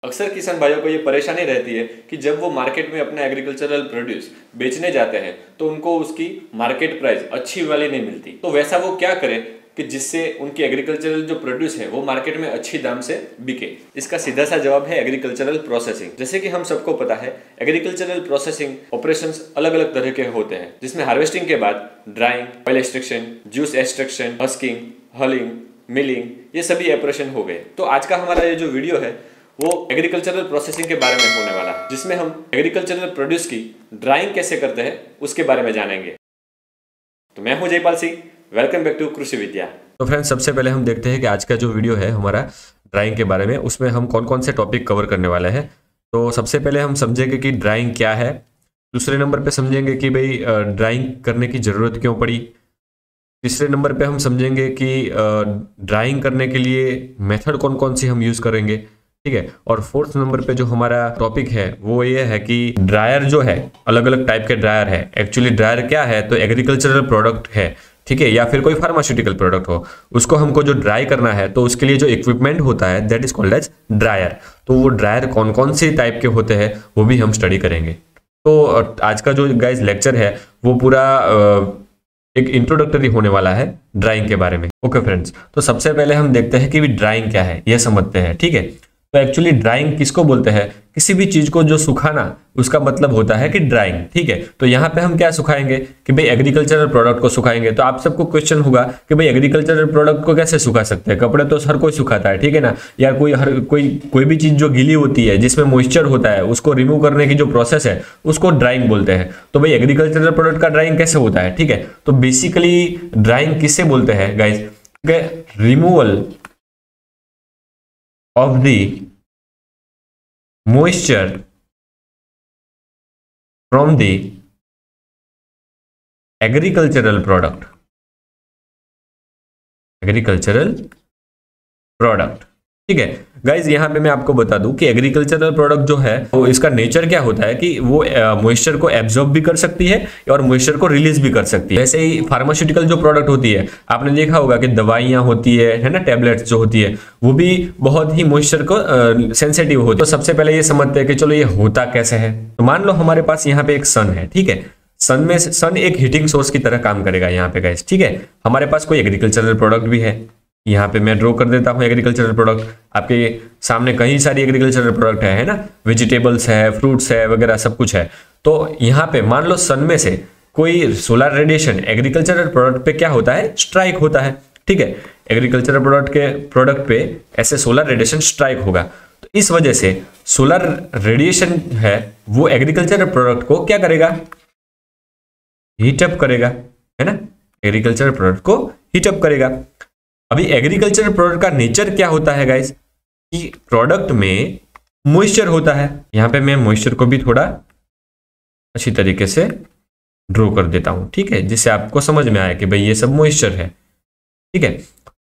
अक्सर किसान भाइयों को ये परेशानी रहती है कि जब वो मार्केट में अपना एग्रीकल्चरल प्रोड्यूस बेचने जाते हैं तो उनको उसकी मार्केट प्राइस अच्छी वाली नहीं मिलती। तो वैसा वो क्या करें कि जिससे उनकी एग्रीकल्चरल जो प्रोड्यूस है वो मार्केट में अच्छी दाम से बिके। इसका सीधा सा जवाब है एग्रीकल्चरल प्रोसेसिंग। जैसे कि हम सबको पता है एग्रीकल्चरल प्रोसेसिंग ऑपरेशंस अलग अलग तरह के होते हैं, जिसमें हार्वेस्टिंग के बाद drying, oil extraction, juice extraction, husking, hulling, milling, ये सभी ऑपरेशन हो गए। तो आज का हमारा ये जो वीडियो है वो एग्रीकल्चरल प्रोसेसिंग के बारे में होने वाला है, जिसमें हम एग्रीकल्चरल प्रोड्यूस की ड्राइंग कैसे करते हैं उसके बारे में जानेंगे। तो मैं हूं Jaipal Singh, welcome back to Krishi Vidya. तो फ्रेंड्स, सबसे पहले हम देखते हैं कि आज का जो वीडियो है हमारा ड्राइंग के बारे में, उसमें हम कौन कौन से टॉपिक कवर करने वाले हैं। तो सबसे पहले हम समझेंगे कि ड्राइंग क्या है। दूसरे नंबर पे समझेंगे कि भाई ड्राइंग करने की ज़रूरत क्यों पड़ी। तीसरे नंबर पे हम समझेंगे कि ड्राइंग करने के लिए मेथड कौन कौन सी हम यूज़ करेंगे, ठीक है। और फोर्थ नंबर पे जो हमारा टॉपिक है वो ये है कि ड्रायर जो है, अलग अलग टाइप के ड्रायर है। एक्चुअली ड्रायर क्या है, तो एग्रीकल्चरल प्रोडक्ट है, ठीक है, या फिर कोई फार्मास्यूटिकल प्रोडक्ट हो, उसको हमको जो ड्राई करना है तो उसके लिए जो इक्विपमेंट होता है that is called as dryer. तो वो ड्रायर कौन कौन से टाइप के होते हैं वो भी हम स्टडी करेंगे। तो आज का जो गाइस लेक्चर है वो पूरा एक इंट्रोडक्टरी होने वाला है ड्राइंग के बारे में। ओके फ्रेंड्स, तो सबसे पहले हम देखते हैं कि ड्राइंग क्या है, ये समझते हैं, ठीक है। तो एक्चुअली ड्राइंग किसको बोलते हैं? किसी भी चीज को जो सुखाना, उसका मतलब होता है कि ड्राइंग, ठीक है। तो यहाँ पे हम क्या सुखाएंगे कि भाई एग्रीकल्चरल प्रोडक्ट को सुखाएंगे। तो आप सबको क्वेश्चन होगा कि भाई एग्रीकल्चरल प्रोडक्ट को कैसे सुखा सकते हैं? कपड़े तो हर कोई सुखाता है, ठीक है ना। या कोई भी चीज जो गीली होती है, जिसमें मॉइस्चर होता है, उसको रिमूव करने की जो प्रोसेस है उसको ड्राइंग बोलते हैं। तो भाई एग्रीकल्चरल प्रोडक्ट का ड्राइंग कैसे होता है, ठीक है। तो बेसिकली ड्राइंग किससे बोलते हैं guys? Removal of the moisture from the agricultural product, ठीक है गाइज। यहाँ पे मैं आपको बता दूं कि एग्रीकल्चरल प्रोडक्ट जो है वो इसका नेचर क्या होता है कि वो मॉइस्चर को एब्जॉर्ब भी कर सकती है और मॉइस्चर को रिलीज भी कर सकती है। वैसे ही फार्मास्यूटिकल जो प्रोडक्ट होती है, आपने देखा होगा कि दवाइयां होती है ना, टैबलेट्स जो होती है, वो भी बहुत ही मॉइस्चर को सेंसिटिव होती है। तो सबसे पहले ये समझते हैं कि चलो ये होता कैसे है। तो मान लो हमारे पास यहाँ पे एक सन है, ठीक है। सन एक हीटिंग सोर्स की तरह काम करेगा यहाँ पे गाइस, ठीक है। हमारे पास कोई एग्रीकल्चरल प्रोडक्ट भी है, यहाँ पे मैं ड्रॉ कर देता हूँ एग्रीकल्चरल प्रोडक्ट। आपके सामने कई सारी एग्रीकल्चरल प्रोडक्ट है ना, वेजिटेबल्स है, फ्रूट्स है, वगैरह सब कुछ है। तो यहाँ पे मान लो सन में से कोई सोलर रेडिएशन एग्रीकल्चरल प्रोडक्ट पे क्या होता है, स्ट्राइक होता है, ठीक है। एग्रीकल्चरल प्रोडक्ट पे ऐसे सोलर रेडिएशन स्ट्राइक होगा। तो इस वजह से सोलर रेडिएशन है वो एग्रीकल्चरल प्रोडक्ट को क्या करेगा, हीटअप करेगा, है ना। एग्रीकल्चरल प्रोडक्ट को हीटअप करेगा। अभी एग्रीकल्चरल प्रोडक्ट का नेचर क्या होता है गाइस, कि प्रोडक्ट में मॉइस्चर होता है। यहां पे मैं मॉइस्चर को भी थोड़ा अच्छी तरीके से ड्रॉ कर देता हूं, ठीक है, जिससे आपको समझ में आए कि भाई ये सब मॉइस्चर है, ठीक है।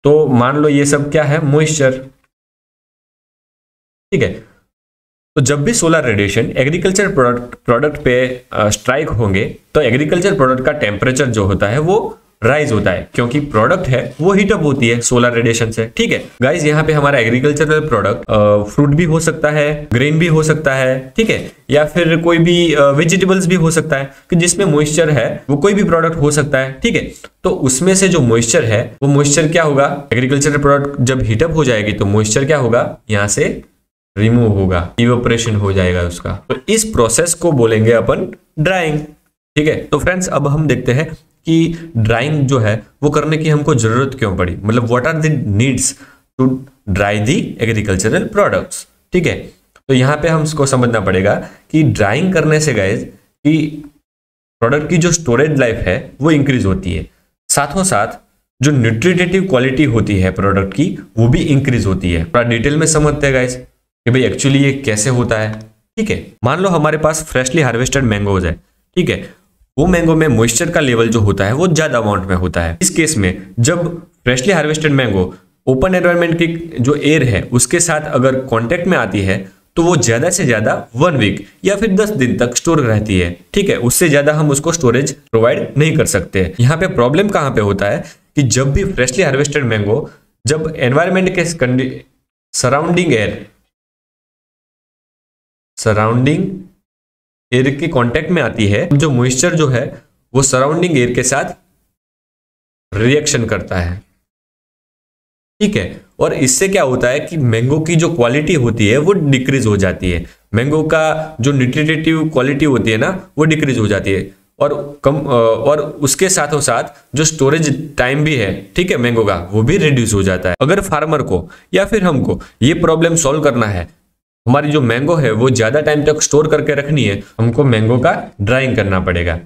तो मान लो ये सब क्या है, मॉइस्चर, ठीक है। तो जब भी सोलर रेडिएशन एग्रीकल्चर प्रोडक्ट पे स्ट्राइक होंगे तो एग्रीकल्चर प्रोडक्ट का टेम्परेचर जो होता है वो राइज होता है, क्योंकि प्रोडक्ट है वो हीटअप होती है सोलर रेडिएशन से, ठीक है गाइस। यहाँ पे हमारा एग्रीकल्चरल प्रोडक्ट फ्रूट भी हो सकता है, ग्रेन भी हो सकता है, ठीक है, या फिर कोई भी वेजिटेबल्स भी हो सकता है कि जिसमें मॉइस्चर है, वो कोई भी प्रोडक्ट हो सकता है, ठीक है। तो उसमें से जो मॉइस्चर है वो मॉइस्चर क्या होगा, एग्रीकल्चरल प्रोडक्ट जब हीटअप हो जाएगी तो मॉइस्चर क्या होगा, यहाँ से रिमूव होगा, इवेपोरेशन हो जाएगा उसका। तो इस प्रोसेस को बोलेंगे अपन ड्राइंग, ठीक है। तो फ्रेंड्स, अब हम देखते हैं कि ड्राइंग जो है वो करने की हमको जरूरत क्यों पड़ी, मतलब what are the needs to dry the agricultural products, ठीक है। तो यहाँ पे हमको समझना पड़ेगा कि ड्राइंग करने से गाइस कि प्रोडक्ट की जो स्टोरेज लाइफ है वो इंक्रीज होती है, साथों साथ जो न्यूट्रिटिव क्वालिटी होती है प्रोडक्ट की वो भी इंक्रीज होती है। थोड़ा डिटेल में समझते हैं गाइस कि भाई एक्चुअली ये कैसे होता है, ठीक है। मान लो हमारे पास फ्रेशली हार्वेस्टेड मैंगोज है, ठीक है। वो मैंगो में मॉइस्चर का लेवल जो होता है वो ज्यादा अमाउंट में होता है। इस केस में जब freshly harvested mango open environment की जो एयर है उसके साथ अगर कांटेक्ट में आती है तो वो ज्यादा से ज्यादा 1 वीक या फिर 10 दिन तक स्टोर रहती है, ठीक है। उससे ज्यादा हम उसको स्टोरेज प्रोवाइड नहीं कर सकते। यहाँ पे प्रॉब्लम कहाँ पे होता है कि जब भी फ्रेशली हार्वेस्टेड मैंगो जब एनवायरनमेंट के सराउंडिंग एयर सराउंडिंग एयर के कांटेक्ट में आती है, जो मॉइस्चर जो है वो सराउंडिंग एयर के साथ रिएक्शन करता है, ठीक है। और इससे क्या होता है कि मैंगो की जो क्वालिटी होती है वो डिक्रीज हो जाती है, मैंगो का जो न्यूट्रिटिव क्वालिटी होती है ना वो डिक्रीज हो जाती है, और उसके साथों साथ जो स्टोरेज टाइम भी है, ठीक है, मैंगो का वो भी रिड्यूस हो जाता है। अगर फार्मर को या फिर हमको ये प्रॉब्लम सॉल्व करना है, हमारी जो मैंगो है वो ज्यादा टाइम तक स्टोर करके रखनी है, हमको मैंगो का ड्राइंग करना पड़ेगा,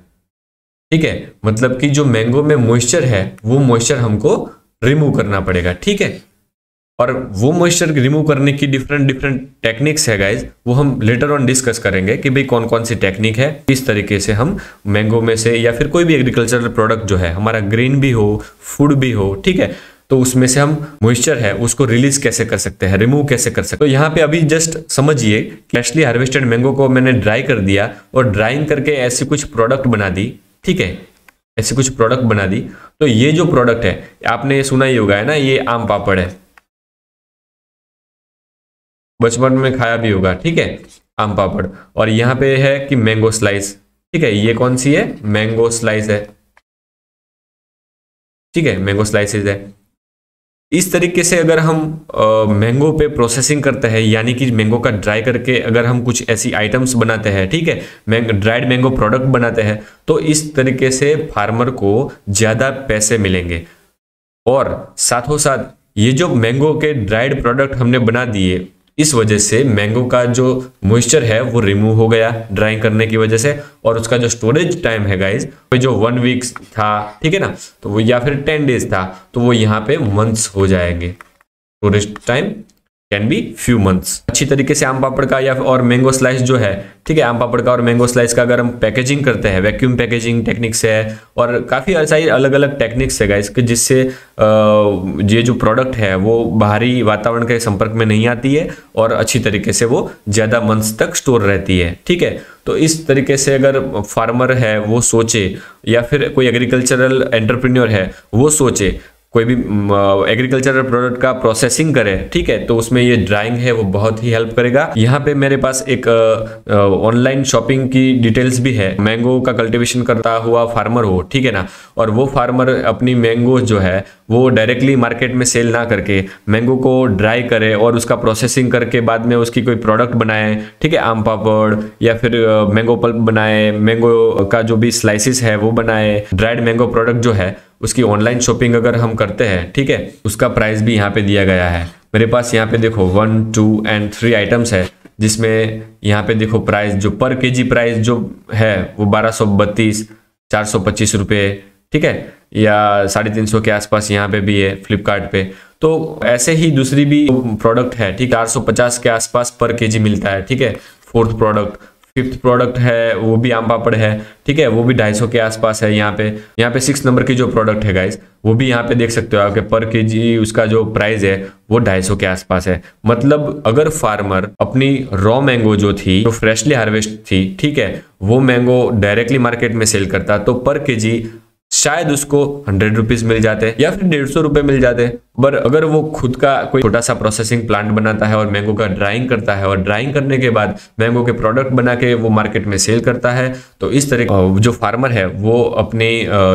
ठीक है। मतलब कि जो मैंगो में मॉइस्चर है वो मॉइस्चर हमको रिमूव करना पड़ेगा, ठीक है। और वो मॉइस्चर रिमूव करने की डिफरेंट टेक्निक्स है गाइज, वो हम लेटर ऑन डिस्कस करेंगे कि भाई कौन कौन सी टेक्निक है, किस तरीके से हम मैंगो में से या फिर कोई भी एग्रीकल्चरल प्रोडक्ट जो है हमारा ग्रेन भी हो, फूड भी हो, ठीक है, तो उसमें से हम मॉइस्चर है उसको रिलीज कैसे कर सकते हैं, रिमूव कैसे कर सकते हैं। तो यहाँ पे अभी जस्ट समझिए, फ्रेशली हार्वेस्टेड मैंगो को मैंने ड्राई कर दिया और ड्राइंग करके ऐसी कुछ प्रोडक्ट बना दी, ठीक है, ऐसी कुछ प्रोडक्ट बना दी। तो ये जो प्रोडक्ट है आपने सुना ही होगा है ना, ये आम पापड़ है, बचपन में खाया भी होगा, ठीक है, आम पापड़। और यहाँ पे है कि मैंगो स्लाइस, ठीक है, ये कौन सी है, मैंगो स्लाइस है, ठीक है, मैंगो स्लाइसेस है। इस तरीके से अगर हम मैंगो पे प्रोसेसिंग करते हैं, यानी कि मैंगो का ड्राई करके अगर हम कुछ ऐसी आइटम्स बनाते हैं, ठीक है, ड्राइड मैंगो प्रोडक्ट बनाते हैं, तो इस तरीके से फार्मर को ज़्यादा पैसे मिलेंगे। और साथों साथ ये जो मैंगो के ड्राइड प्रोडक्ट हमने बना दिए, इस वजह से मैंगो का जो मॉइस्चर है वो रिमूव हो गया ड्राइंग करने की वजह से, और उसका जो स्टोरेज टाइम है गाइज, जो 1 वीक था, ठीक है ना, तो वो या फिर 10 डेज था, तो वो यहाँ पे मंथ्स हो जाएंगे, storage time can be few months. अच्छी तरीके से आम पापड़ का या और मैंगो स्लाइस जो है, ठीक है, आम पापड़ का और मैंगो स्लाइस का अगर हम पैकेजिंग करते हैं, वैक्यूम पैकेजिंग टेक्निक्स है और काफ़ी सारी अलग अलग टेक्निक्स है गाइस, कि जिससे ये जो प्रोडक्ट है वो बाहरी वातावरण के संपर्क में नहीं आती है और अच्छी तरीके से वो ज़्यादा मंथ्स तक स्टोर रहती है, ठीक है। तो इस तरीके से अगर फार्मर है वो सोचे, या फिर कोई एग्रीकल्चरल एंटरप्रेन्योर है वो सोचे, कोई भी एग्रीकल्चरल प्रोडक्ट का प्रोसेसिंग करे, ठीक है, तो उसमें ये ड्राइंग है वो बहुत ही हेल्प करेगा। यहाँ पे मेरे पास एक ऑनलाइन शॉपिंग की डिटेल्स भी है। मैंगो का कल्टीवेशन करता हुआ फार्मर हो, ठीक है ना, और वो फार्मर अपनी मैंगो जो है वो डायरेक्टली मार्केट में सेल ना करके मैंगो को ड्राई करे और उसका प्रोसेसिंग करके बाद में उसकी कोई प्रोडक्ट बनाए, ठीक है, आम पापड़ या फिर मैंगो पल्प बनाए, मैंगो का जो भी स्लाइसिस है वो बनाए, ड्राइड मैंगो प्रोडक्ट जो है उसकी ऑनलाइन शॉपिंग अगर हम करते हैं, ठीक है, उसका प्राइस भी यहाँ पे दिया गया है। मेरे पास यहाँ पे देखो 1, 2 and 3 आइटम्स है, जिसमें यहाँ पे देखो प्राइस जो पर केजी प्राइस जो है वो 1232, 425 रुपये, ठीक है, या 350 के आसपास यहाँ पे भी है फ्लिपकार्ट पे। तो ऐसे ही दूसरी भी प्रोडक्ट है, ठीक, 450 के आसपास पर केजी मिलता है, ठीक है, 4th प्रोडक्ट। 5th प्रोडक्ट है वो भी आम पापड़ है, ठीक है, वो भी 250 के आसपास है। यहाँ पे 6 नंबर की जो प्रोडक्ट है गाइस, वो भी यहाँ पे देख सकते हो आपके पर केजी उसका जो प्राइस है वो 250 के आसपास है। मतलब अगर फार्मर अपनी रॉ मैंगो जो थी, जो फ्रेशली हार्वेस्ट थी, ठीक है, वो मैंगो डायरेक्टली मार्केट में सेल करता, तो पर केजी शायद उसको 100 रुपीज मिल जाते या फिर 150 रुपए मिल जाते। पर अगर वो खुद का कोई छोटा सा प्रोसेसिंग प्लांट बनाता है और मैंगो का ड्राइंग करता है, और ड्राइंग करने के बाद मैंगो के प्रोडक्ट बना के वो मार्केट में सेल करता है, तो इस तरह जो फार्मर है वो अपनी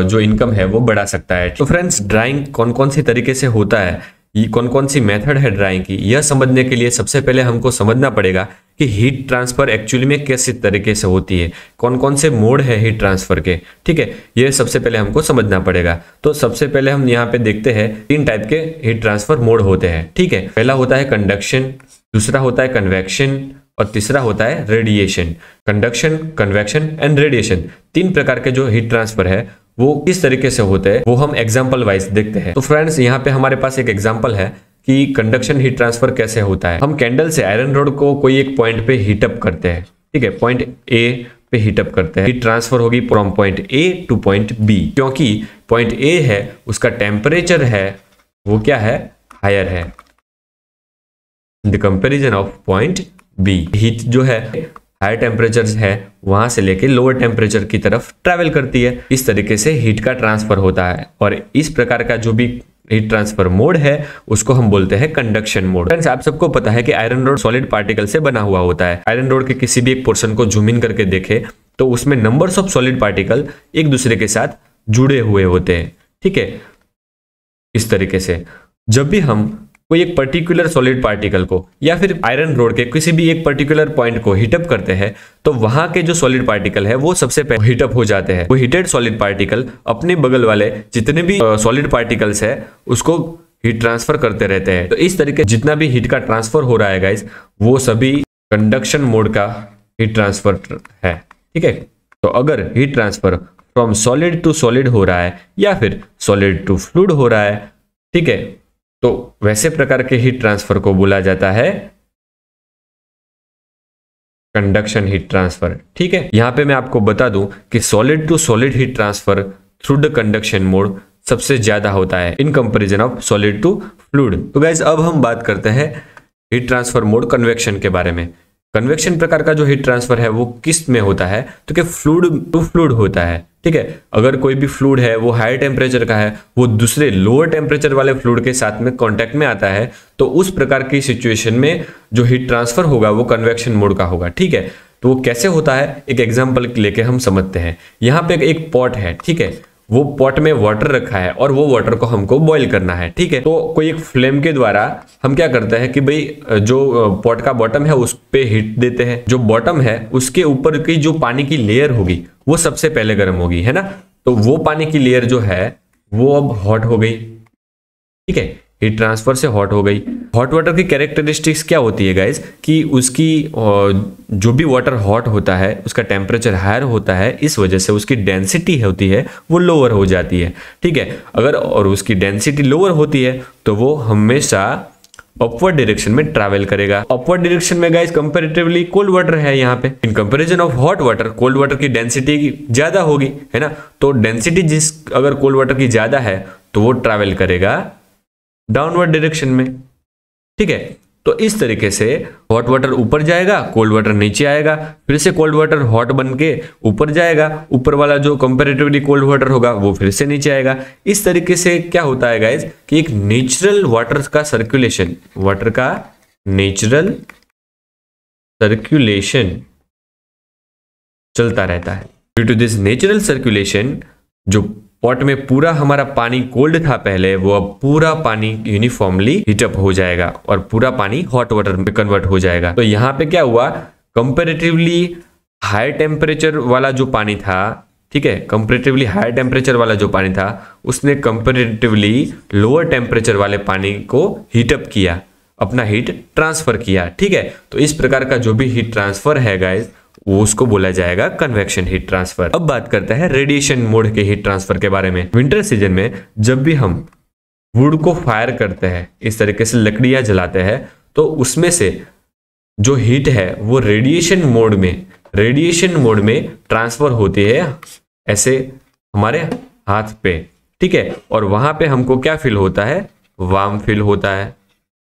जो इनकम है वो बढ़ा सकता है। तो फ्रेंड्स, ड्राइंग कौन कौन सी तरीके से होता है, ये कौन कौन सी मेथड है ड्राइंग की, यह समझने के लिए सबसे पहले हमको समझना पड़ेगा कि हीट ट्रांसफर एक्चुअली में कैसे तरीके से होती है, कौन कौन से मोड है हीट ट्रांसफर के, ठीक है, ये सबसे पहले हमको समझना पड़ेगा। तो सबसे पहले हम यहाँ पे देखते हैं 3 टाइप के हीट ट्रांसफर मोड होते हैं, ठीक है। पहला होता है कंडक्शन, दूसरा होता है कन्वेक्शन और तीसरा होता है radiation. Conduction, convection and radiation 3 प्रकार के जो हीट ट्रांसफर है वो किस तरीके से होते हैं वो हम एग्जाम्पल वाइज देखते हैं। तो फ्रेंड्स, यहाँ पे हमारे पास एक एग्जाम्पल है कि कंडक्शन हीट ट्रांसफर कैसे होता है। हम कैंडल से आयरन रॉड को कोई एक पॉइंट पे हीटअप करते हैं, ठीक है, पॉइंट ए पे हीटअप करते हैं। हीट ट्रांसफर होगी from point A to point B, क्योंकि पॉइंट ए है उसका टेम्परेचर है वो क्या है, हायर है in the comparison of point B. Heat जो है हायर टेम्परेचर है वहां से लेके लोअर टेम्परेचर की तरफ ट्रैवल करती है। इस तरीके से हीट का ट्रांसफर होता है। और इस प्रकार का जो भी हीट ट्रांसफर मोड है उसको हम बोलते हैं कंडक्शन मोड। फ्रेंड्स, आप सबको पता है कि आयरन रॉड सॉलिड पार्टिकल से बना हुआ होता है। आयरन रॉड के किसी भी एक पोर्शन को जूम इन करके देखें तो उसमें नंबर्स ऑफ सॉलिड पार्टिकल एक दूसरे के साथ जुड़े हुए होते हैं। ठीक है, इस तरीके से जब भी हम कोई एक पर्टिकुलर सॉलिड पार्टिकल को या फिर आयरन रॉड के किसी भी एक पर्टिकुलर पॉइंट को हीटअप करते हैं तो वहां के जो सॉलिड पार्टिकल है वो सबसे पहले हीटअप हो जाते हैं। वो हीटेड सॉलिड पार्टिकल अपने बगल वाले जितने भी सॉलिड पार्टिकल्स है उसको हीट ट्रांसफर करते रहते हैं। तो इस तरीके जितना भी हीट का ट्रांसफर हो रहा है गाइस, वो सभी कंडक्शन मोड का हीट ट्रांसफर है। ठीक है, तो अगर heat transfer from solid to solid हो रहा है या फिर सॉलिड टू फ्लूइड हो रहा है, ठीक है, तो वैसे प्रकार के हीट ट्रांसफर को बोला जाता है कंडक्शन हीट ट्रांसफर। ठीक है, यहां पे मैं आपको बता दूं कि solid to solid heat transfer through the conduction mode सबसे ज्यादा होता है in comparison of solid to fluid. तो गाइज अब हम बात करते हैं हीट ट्रांसफर मोड कन्वेक्शन के बारे में। कन्वेक्शन प्रकार का जो हीट ट्रांसफर है वो किस में होता है, तो कि फ्लूइड टू फ्लूइड होता है। ठीक है, अगर कोई भी फ्लूइड है वो हाई टेम्परेचर का है, वो दूसरे लोअर टेम्परेचर वाले फ्लूइड के साथ में कांटेक्ट में आता है, तो उस प्रकार की सिचुएशन में जो हीट ट्रांसफर होगा वो कन्वेक्शन मोड का होगा। ठीक है, तो वो कैसे होता है एक एग्जांपल लेके हम समझते हैं। यहाँ पे एक पॉट है, ठीक है, वो पॉट में वाटर रखा है और वो वाटर को हमको बॉईल करना है। ठीक है, तो कोई एक फ्लेम के द्वारा हम क्या करते हैं कि भाई जो पॉट का बॉटम है उस पे हीट देते हैं। जो बॉटम है उसके ऊपर की जो पानी की लेयर होगी वो सबसे पहले गर्म होगी, है ना। तो वो पानी की लेयर जो है वो अब हॉट हो गई। ठीक है, हीट ट्रांसफर से हॉट हो गई। हॉट वाटर की कैरेक्टरिस्टिक्स क्या होती है गाइज, कि उसकी जो भी वाटर हॉट होता है उसका टेम्परेचर हायर होता है, इस वजह से उसकी डेंसिटी होती है वो लोअर हो जाती है। ठीक है, अगर और उसकी डेंसिटी लोअर होती है तो वो हमेशा अपवर्ड डायरेक्शन में ट्रैवल करेगा। अपवर्ड डायरेक्शन में गाइस कंपैरेटिवली कोल्ड वाटर है यहाँ पे, इन comparison of hot water cold water की डेंसिटी ज्यादा होगी, है ना। तो डेंसिटी अगर कोल्ड वाटर की ज्यादा है तो वो ट्रैवल करेगा डाउनवर्ड डायरेक्शन में। ठीक है, तो इस तरीके से हॉट वाटर ऊपर जाएगा, कोल्ड वाटर नीचे आएगा, फिर से कोल्ड वाटर हॉट बन के ऊपर जाएगा, ऊपर वाला जो कंपैरेटिवली कोल्ड वाटर होगा वो फिर से नीचे आएगा। इस तरीके से क्या होता है गाइज कि एक नेचुरल वाटर का सर्कुलेशन, वाटर का नेचुरल सर्कुलेशन चलता रहता है। Due to this natural circulation जो पॉट में पूरा हमारा पानी कोल्ड था पहले, वो अब पूरा पानी यूनिफॉर्मली हीटअप हो जाएगा और पूरा पानी हॉट वाटर में कन्वर्ट हो जाएगा। तो यहाँ पे क्या हुआ, कंपैरेटिवली हाई टेम्परेचर वाला जो पानी था, ठीक है, कंपैरेटिवली हाई टेम्परेचर वाला जो पानी था उसने कंपैरेटिवली लोअर टेम्परेचर वाले पानी को हीटअप किया, अपना हीट ट्रांसफर किया। ठीक है, तो इस प्रकार का जो भी हीट ट्रांसफर है गाइज वो उसको बोला जाएगा कन्वेक्शन हीट ट्रांसफर। अब बात करते हैं रेडिएशन मोड के हीट ट्रांसफर के बारे में। विंटर सीजन में जब भी हम वुड को फायर करते हैं, इस तरीके से लकड़ियां जलाते हैं, तो उसमें से जो हीट है वो रेडिएशन मोड में ट्रांसफर होती है ऐसे हमारे हाथ पे। ठीक है, और वहां पे हमको क्या फील होता है, वार्म फील होता है।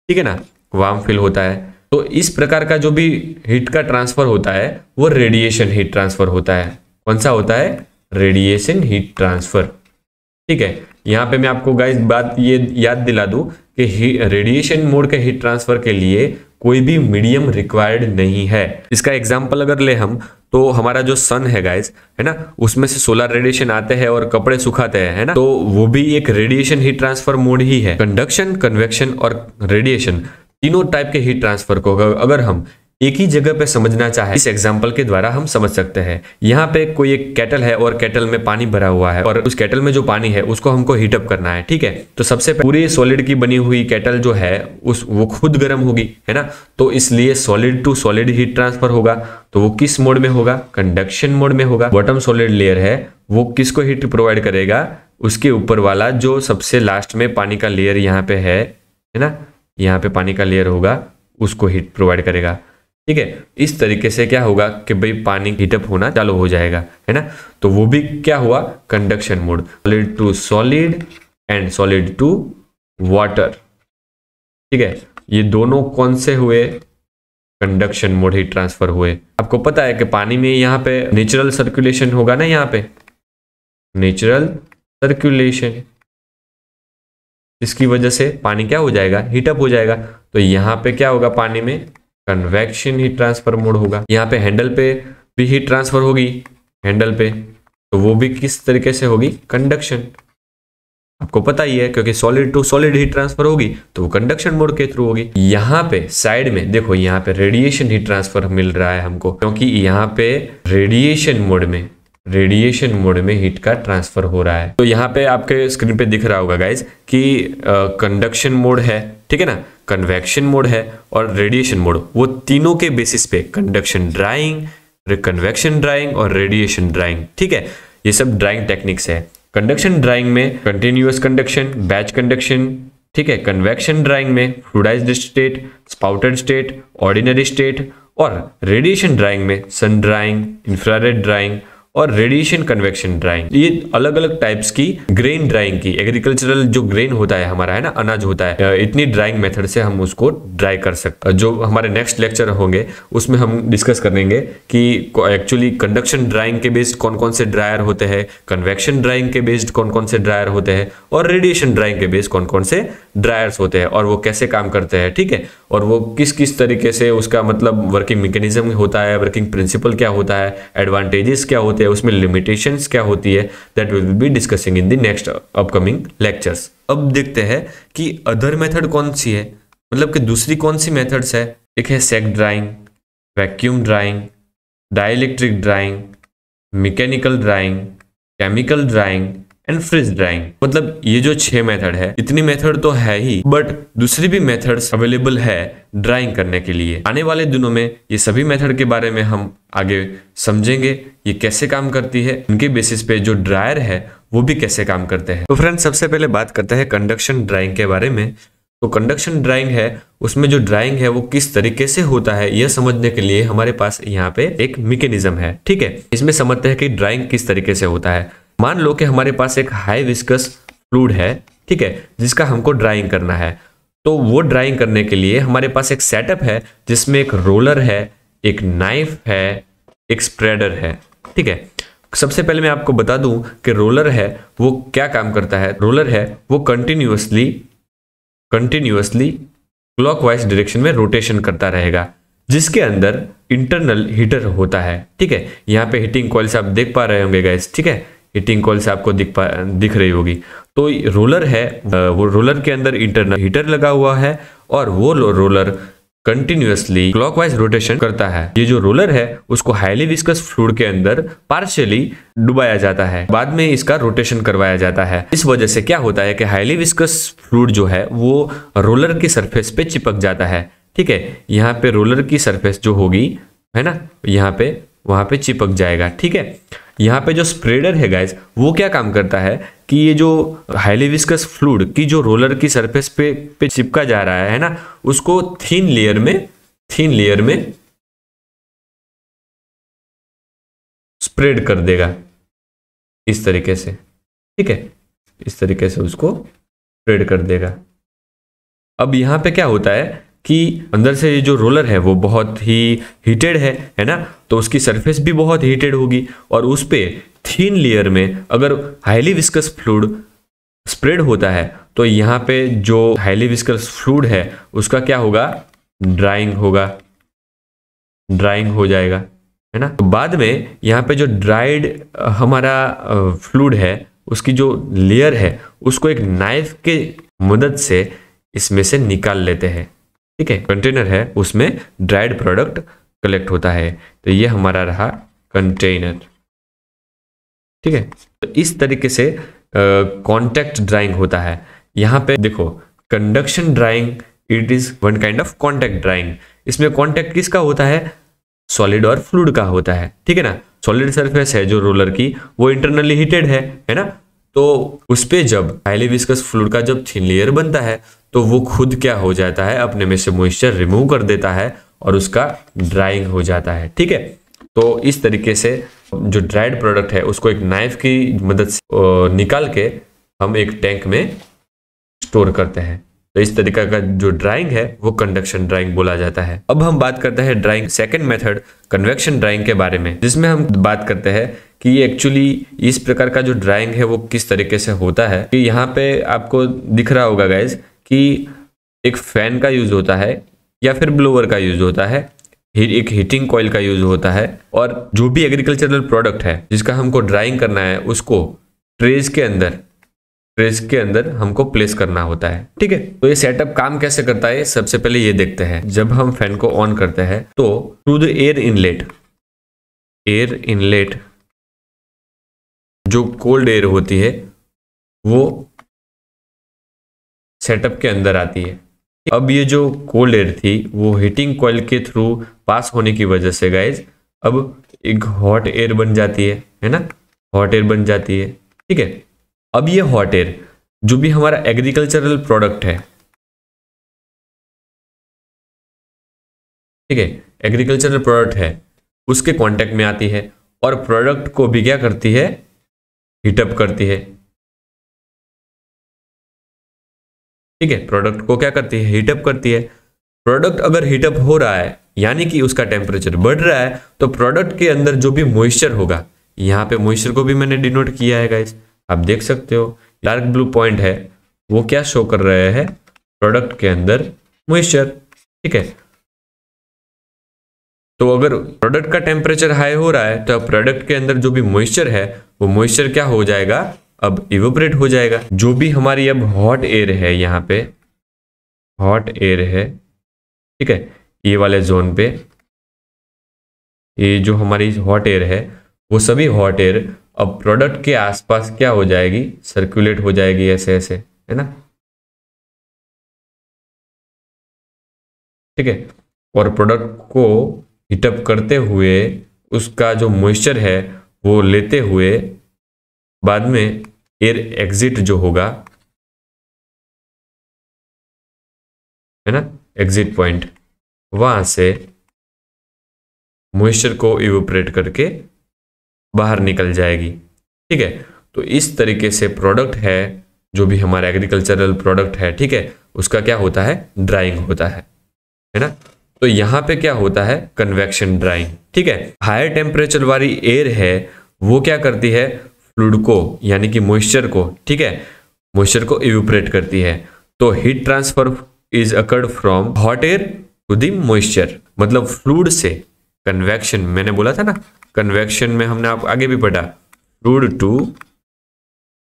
ठीक है ना, वार्म फील होता है। तो इस प्रकार का जो भी हीट का ट्रांसफर होता है वो रेडिएशन हीट ट्रांसफर होता है। कौन सा होता है, रेडिएशन हीट ट्रांसफर। ठीक है, यहाँ पे मैं आपको गाइस बात ये याद दिला दूं कि रेडिएशन मोड के हीट ट्रांसफर के लिए कोई भी मीडियम रिक्वायर्ड नहीं है। इसका एग्जांपल अगर ले हम तो हमारा जो सन है गाइस, है ना, उसमें से सोलर रेडिएशन आते हैं और कपड़े सुखाते हैं, है ना, तो वो भी एक रेडिएशन हीट ट्रांसफर मोड ही है। कंडक्शन, कन्वेक्शन और रेडिएशन तीनों टाइप के हीट ट्रांसफर को अगर हम एक ही जगह पे समझना चाहे, इस एग्जांपल के द्वारा हम समझ सकते हैं। यहाँ पे कोई एक केटल है और केटल में पानी भरा हुआ है और उस केटल में जो पानी है उसको हमको हीटअप करना है। ठीक है, तो सबसे पूरी सॉलिड की बनी हुई केटल जो है वो खुद गर्म होगी, है ना, तो इसलिए solid to solid heat transfer होगा। तो वो किस मोड में होगा, कंडक्शन मोड में होगा। बॉटम सॉलिड लेयर है वो किसको हीट प्रोवाइड करेगा, उसके ऊपर वाला जो सबसे लास्ट में पानी का लेयर यहाँ पे है ना, यहाँ पे पानी का लेयर होगा उसको हीट प्रोवाइड करेगा। ठीक है, इस तरीके से क्या होगा कि भाई पानी हीटअप होना चालू हो जाएगा, है ना। तो वो भी क्या हुआ, conduction mode. Solid to solid and solid to water. ठीक है, ये दोनों कौन से हुए, कंडक्शन मोड हीट ट्रांसफर हुए। आपको पता है कि पानी में यहाँ पे नेचुरल सर्कुलेशन होगा ना, यहाँ पे नेचुरल सर्कुलेशन, इसकी वजह से पानी क्या हो जाएगा, हीटअप हो जाएगा। तो यहाँ पे क्या होगा, पानी में कन्वेक्शन हीट ट्रांसफर मोड होगा। यहाँ पे हैंडल पे भी हीट ट्रांसफर होगी, हैंडल पे, तो वो भी किस तरीके से होगी, कंडक्शन। आपको पता ही है, क्योंकि solid to solid heat transfer होगी तो वो कंडक्शन मोड के थ्रू होगी। यहाँ पे साइड में देखो, यहाँ पे रेडिएशन हीट ट्रांसफर मिल रहा है हमको, क्योंकि यहाँ पे रेडिएशन मोड में हीट का ट्रांसफर हो रहा है। तो यहाँ पे आपके स्क्रीन पे दिख रहा होगा गाइज कि कंडक्शन मोड है, ठीक है ना, कन्वेक्शन मोड है और रेडिएशन मोड। वो तीनों के बेसिस पे कंडक्शन ड्राइंग, कन्वेक्शन ड्राइंग और रेडिएशन ड्राइंग, ठीक है, ये सब ड्राइंग टेक्निक्स है। कंडक्शन ड्राइंग में कंटिन्यूअस कंडक्शन, बैच कंडक्शन, ठीक है। कन्वेक्शन ड्राइंग में fluidised state, स्पाउटेड state, ordinary state, और रेडिएशन ड्राइंग में सन ड्राइंग, इंफ्रारेड ड्राइंग और रेडिएशन कन्वेक्शन ड्राइंग। ये अलग अलग टाइप्स की ग्रेन ड्राइंग की, एग्रीकल्चरल जो ग्रेन होता है हमारा, है ना, अनाज होता है, इतनी ड्राइंग मेथड से हम उसको ड्राई कर सकते हैं। जो हमारे नेक्स्ट लेक्चर होंगे उसमें हम डिस्कस करेंगे कि एक्चुअली कंडक्शन ड्राइंग के बेस्ड कौन कौन से ड्रायर होते हैं, कन्वेक्शन ड्राइंग के बेस्ड कौन कौन से ड्रायर होते हैं, और रेडिएशन ड्राइंग के बेस्ड कौन कौन से ड्रायर्स होते हैं, और वो कैसे काम करते हैं, ठीक है, और वो किस किस तरीके से उसका मतलब वर्किंग मैकेनिज्म होता है, वर्किंग प्रिंसिपल क्या होता है, एडवांटेजेस क्या होते हैं, उसमें लिमिटेशंस क्या होती है, that will be discussing in the next upcoming lectures. अब देखते हैं कि अदर मेथड कौन सी है, मतलब कि दूसरी कौन सी मेथड्स है। एक है sack drying, vacuum drying, dielectric drying, mechanical drying, chemical drying and freeze drying. मतलब ये जो 6 मेथड है, इतनी मेथड तो है ही, बट दूसरी भी मेथड्स अवेलेबल है ड्राइंग करने के लिए। आने वाले दिनों में ये सभी मेथड के बारे में हम आगे समझेंगे, ये कैसे काम करती है, उनके बेसिस पे जो ड्रायर है वो भी कैसे काम करते हैं। तो फ्रेंड्स, सबसे पहले बात करते हैं कंडक्शन ड्राइंग के बारे में। तो कंडक्शन ड्राइंग है, उसमें जो ड्राइंग है वो किस तरीके से होता है, यह समझने के लिए हमारे पास यहाँ पे एक मैकेनिज्म है, ठीक है। इसमें समझते हैं कि ड्राइंग किस तरीके से होता है। मान लो कि हमारे पास एक हाई विस्कस फ्लूइड है, ठीक है, जिसका हमको ड्राइंग करना है। तो वो ड्राइंग करने के लिए हमारे पास एक सेटअप है जिसमें एक रोलर है, एक नाइफ है, एक स्प्रेडर है, ठीक है। सबसे पहले मैं आपको बता दूं कि रोलर है वो क्या काम करता है। रोलर है वो कंटिन्यूअसली क्लॉकवाइज डायरेक्शन में रोटेशन करता रहेगा, जिसके अंदर इंटरनल हीटर होता है, ठीक है। यहाँ पे हीटिंग कॉइल्स आप देख पा रहे होंगे गाइस, ठीक है, हीटिंग कॉइल से आपको दिख रही होगी। तो रोलर है, वो रोलर के अंदर इंटरनल हीटर लगा हुआ है और वो रोलर कंटिन्यूअसली क्लॉकवाइज रोटेशन करता है। ये जो रोलर है उसको हाईली विस्कस फ्लूइड के अंदर पार्शियली डुबाया जाता है, बाद में इसका रोटेशन करवाया जाता है। इस वजह से क्या होता है कि हाईली विस्कस फ्लूइड जो है वो रोलर की सरफेस पे चिपक जाता है, ठीक है। यहाँ पे रोलर की सरफेस जो होगी, है ना, यहाँ पे वहां पे चिपक जाएगा, ठीक है। यहाँ पे जो स्प्रेडर है गाइस, वो क्या काम करता है कि ये जो हाईली विस्कस फ्लूइड की जो रोलर की सरफेस पे चिपका जा रहा है ना, उसको थिन लेयर में स्प्रेड कर देगा इस तरीके से, ठीक है, इस तरीके से उसको स्प्रेड कर देगा। अब यहाँ पे क्या होता है कि अंदर से ये जो रोलर है वो बहुत ही हीटेड है ना, तो उसकी सरफेस भी बहुत हीटेड होगी और उस पे थिन लेयर में अगर हाईली विस्कस फ्लूइड स्प्रेड होता है तो यहाँ पे जो हाईली विस्कस फ्लूइड है उसका क्या होगा, ड्राइंग हो जाएगा, है ना। तो बाद में यहाँ पे जो ड्राइड हमारा फ्लूइड है उसकी जो लेयर है उसको एक नाइफ के मदद से इसमें से निकाल लेते हैं, ठीक है। कंटेनर है उसमें ड्राइड प्रोडक्ट कलेक्ट होता है, तो ये हमारा रहा कंटेनर, ठीक है। तो इस तरीके से कॉन्टैक्ट ड्राइंग होता है। यहाँ पे देखो, conduction drawing it is one kind of contact drawing. इसमें कॉन्टैक्ट किसका होता है, सॉलिड और फ्लूइड का होता है, ठीक है ना। सॉलिड सरफेस है जो रोलर की, वो इंटरनली हीटेड है ना। तो उस पे जब हाईली विस्कस फ्लूइड का जब थिन लेयर बनता है तो वो खुद क्या हो जाता है, अपने में से मॉइस्चर रिमूव कर देता है और उसका ड्राइंग हो जाता है, ठीक है। तो इस तरीके से जो ड्राइड प्रोडक्ट है उसको एक नाइफ की मदद से निकाल के हम एक टैंक में स्टोर करते हैं। तो इस तरीके का जो ड्राइंग है वो कंडक्शन ड्राइंग बोला जाता है। अब हम बात करते हैं drawing second method convection drawing के बारे में, जिसमें हम बात करते हैं कि एक्चुअली इस प्रकार का जो ड्राइंग है वो किस तरीके से होता है। कि यहाँ पे आपको दिख रहा होगा गाइज कि एक फैन का यूज होता है या फिर ब्लोअर का यूज होता है, एक हीटिंग कॉइल का यूज होता है, और जो भी एग्रीकल्चरल प्रोडक्ट है जिसका हमको ड्राइंग करना है उसको ट्रेज के अंदर हमको प्लेस करना होता है। ठीक है, तो ये सेटअप काम कैसे करता है सबसे पहले ये देखते हैं। जब हम फैन को ऑन करते हैं तो थ्रू द एयर इनलेट जो कोल्ड एयर होती है वो सेटअप के अंदर आती है। अब ये जो कोल्ड एयर थी वो हीटिंग कॉइल के थ्रू पास होने की वजह से गाइज अब एक हॉट एयर बन जाती है ना, हॉट एयर बन जाती है। ठीक है, अब ये हॉट एयर जो भी हमारा एग्रीकल्चरल प्रोडक्ट है, ठीक है, एग्रीकल्चरल प्रोडक्ट है उसके कांटेक्ट में आती है और प्रोडक्ट को भी क्या करती है, हीटअप करती है। ठीक है, प्रोडक्ट को क्या करती है, हीटअप करती है। प्रोडक्ट अगर हीटअप हो रहा है यानी कि उसका टेम्परेचर बढ़ रहा है तो प्रोडक्ट के अंदर जो भी मॉइस्चर होगा, यहाँ पे मॉइस्चर को भी मैंने डिनोट किया है गाइस, आप देख सकते हो डार्क ब्लू पॉइंट है वो क्या शो कर रहे हैं, प्रोडक्ट के अंदर मॉइस्चर। ठीक है, तो अगर प्रोडक्ट का टेम्परेचर हाई हो रहा है तो प्रोडक्ट के अंदर जो भी मॉइस्चर है वो मॉइस्चर क्या हो जाएगा, अब इवेपोरेट हो जाएगा। जो भी हमारी अब हॉट एयर है, यहाँ पे हॉट एयर है, ठीक है, ये वाले जोन पे ये जो हमारी हॉट एयर है वो सभी हॉट एयर अब प्रोडक्ट के आसपास क्या हो जाएगी, सर्कुलेट हो जाएगी ऐसे ऐसे, है ना। ठीक है, और प्रोडक्ट को हीटअप करते हुए उसका जो मॉइस्चर है वो लेते हुए बाद में एयर एग्जिट जो होगा, है ना, एग्जिट पॉइंट, वहां से मॉइस्चर को इवेपोरेट करके बाहर निकल जाएगी। ठीक है, तो इस तरीके से प्रोडक्ट है जो भी हमारा एग्रीकल्चरल प्रोडक्ट है, ठीक है, उसका क्या होता है, ड्राइंग होता है ना। तो यहाँ पे क्या होता है, कन्वेक्शन ड्राइंग। ठीक है, हायर टेम्परेचर वाली एयर है वो क्या करती है, फ्लूइड को यानी कि मॉइस्चर को, ठीक है, मॉइस्चर को इवेपोरेट करती है। तो heat transfer is occurred from hot air to the moisture, मतलब फ्लूइड से कन्वेक्शन, मैंने बोला था ना कन्वेक्शन में हमने आप आगे भी पढ़ा, fluid to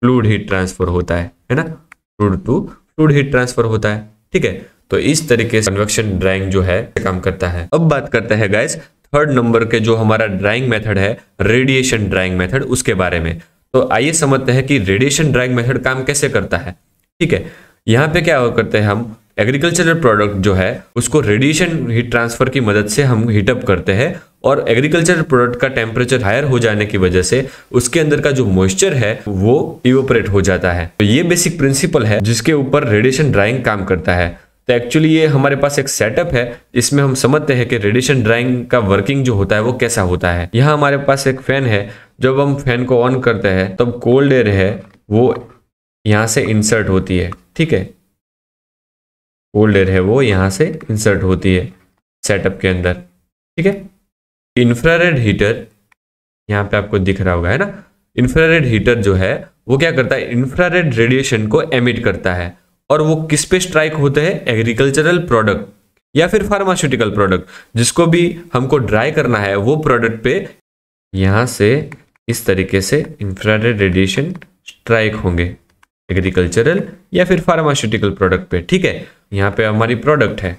fluid heat transfer होता है ना, fluid to fluid heat transfer होता है। ठीक है, तो इस तरीके से कन्वेक्शन ड्राइंग जो है काम करता है। अब बात करते हैं गाइस थर्ड नंबर के जो हमारा ड्राइंग मेथड है, रेडिएशन ड्राइंग मेथड, उसके बारे में। तो आइए समझते हैं कि रेडिएशन ड्राइंग मेथड काम कैसे करता है। ठीक है, यहाँ पे क्या करते हैं, हम एग्रीकल्चरल प्रोडक्ट जो है उसको रेडिएशन हीट ट्रांसफर की मदद से हम हीटअप करते हैं और एग्रीकल्चरल प्रोडक्ट का टेम्परेचर हायर हो जाने की वजह से उसके अंदर का जो मॉइस्चर है वो इवेपोरेट हो जाता है। तो ये बेसिक प्रिंसिपल है जिसके ऊपर रेडिएशन ड्राइंग काम करता है। तो एक्चुअली ये हमारे पास एक सेटअप है, इसमें हम समझते हैं कि रेडिएशन ड्राइंग का वर्किंग जो होता है वो कैसा होता है। यहाँ हमारे पास एक फैन है, जब हम फैन को ऑन करते हैं तब कोल्ड एयर है वो यहाँ से इंसर्ट होती है। ठीक है, कोल्ड एयर है वो यहाँ से इंसर्ट होती है सेटअप के अंदर। ठीक है, इंफ्रारेड हीटर यहाँ पे आपको दिख रहा होगा, है ना। इंफ्रारेड हीटर जो है वो क्या करता है, इंफ्रारेड रेडिएशन को एमिट करता है और वो किस पे स्ट्राइक होते हैं, एग्रीकल्चरल प्रोडक्ट या फिर फार्मास्यूटिकल प्रोडक्ट, जिसको भी हमको ड्राई करना है वो प्रोडक्ट पे यहाँ से इस तरीके से इंफ्रारेड रेडिएशन स्ट्राइक होंगे, एग्रीकल्चरल या फिर फार्मास्यूटिकल प्रोडक्ट पे। ठीक है, यहाँ पे हमारी प्रोडक्ट है